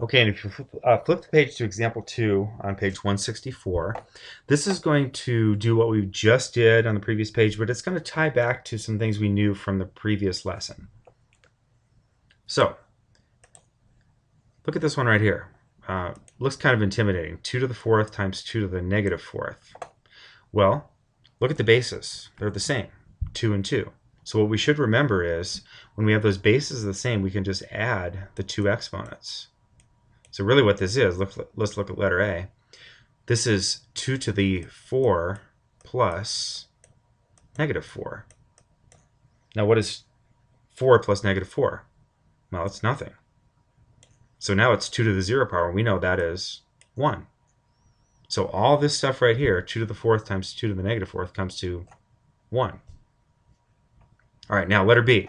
Okay, and if you flip the page to example 2 on page 164, this is going to do what we just did on the previous page, but it's going to tie back to some things we knew from the previous lesson. So, look at this one right here. Looks kind of intimidating. 2 to the 4th times 2 to the negative 4th. Well, look at the bases. They're the same, 2 and 2. So what we should remember is when we have those bases the same, we can just add the two exponents. So really what this is, let's look at letter A. This is 2 to the 4 plus negative 4. Now what is 4 plus negative 4? Well, it's nothing. So now it's 2 to the 0 power. We know that is 1. So all this stuff right here, 2 to the 4th times 2 to the negative 4th, comes to 1. All right, now letter B.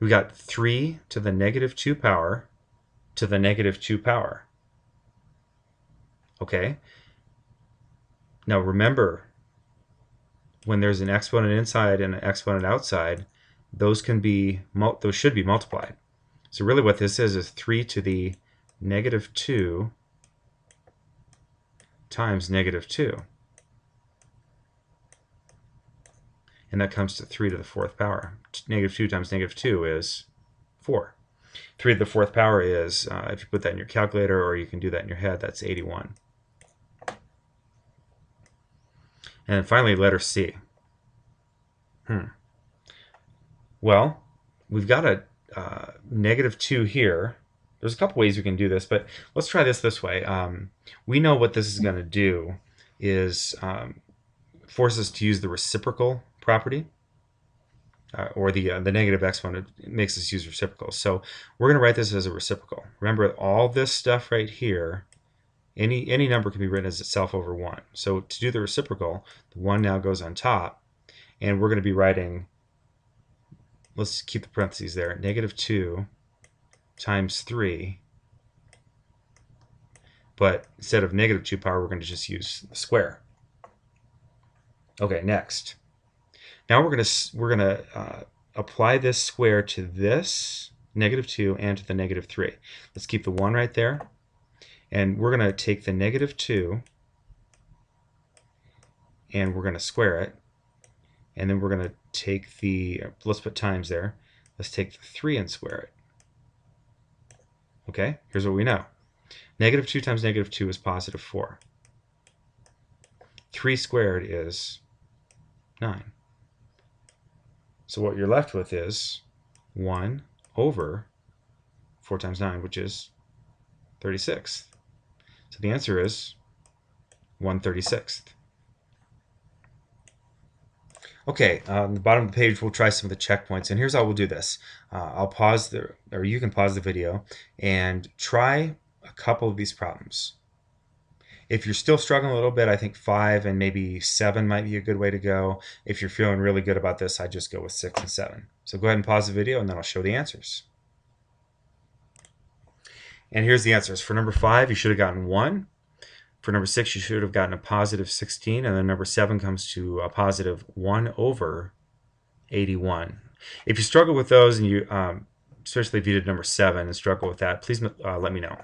We've got 3 to the negative 2 power to the negative 2 power. Okay? Now remember, when there's an exponent inside and an exponent outside, those should be multiplied. So really what this is 3 to the negative 2 times negative 2. And that comes to 3 to the 4th power. Negative 2 times negative 2 is 4. 3 to the 4th power is, if you put that in your calculator or you can do that in your head, that's 81. And finally, letter C. Well, we've got a negative 2 here. There's a couple ways we can do this, but let's try this way. We know what this is going to do is force us to use the reciprocal property, or the negative exponent makes us use reciprocals. So we're going to write this as a reciprocal. Remember, all this stuff right here, any number can be written as itself over 1. So to do the reciprocal, the 1 now goes on top, and we're going to be writing, let's keep the parentheses there, negative 2 times 3. But instead of negative 2 power, we're going to just use the square. Okay, next. Now we're going to apply this square to this negative 2 and to the negative 3. Let's keep the 1 right there. And we're going to take the negative 2 and we're going to square it. And then we're going to take the, let's put times there. Let's take the 3 and square it. Okay, here's what we know. Negative 2 times negative 2 is positive 4. 3 squared is 9. So what you're left with is 1 over 4 times 9, which is 36. So the answer is 1/36. Okay, on the bottom of the page, we'll try some of the checkpoints. And here's how we'll do this. I'll pause or you can pause the video and try a couple of these problems. If you're still struggling a little bit, I think 5 and maybe 7 might be a good way to go. If you're feeling really good about this, I'd just go with 6 and 7. So go ahead and pause the video and then I'll show the answers. And here's the answers. For number 5, you should have gotten 1. For number 6, you should have gotten a positive 16. And then number 7 comes to a positive 1 over 81. If you struggle with those, and you, especially if you did number 7 and struggle with that, please let me know.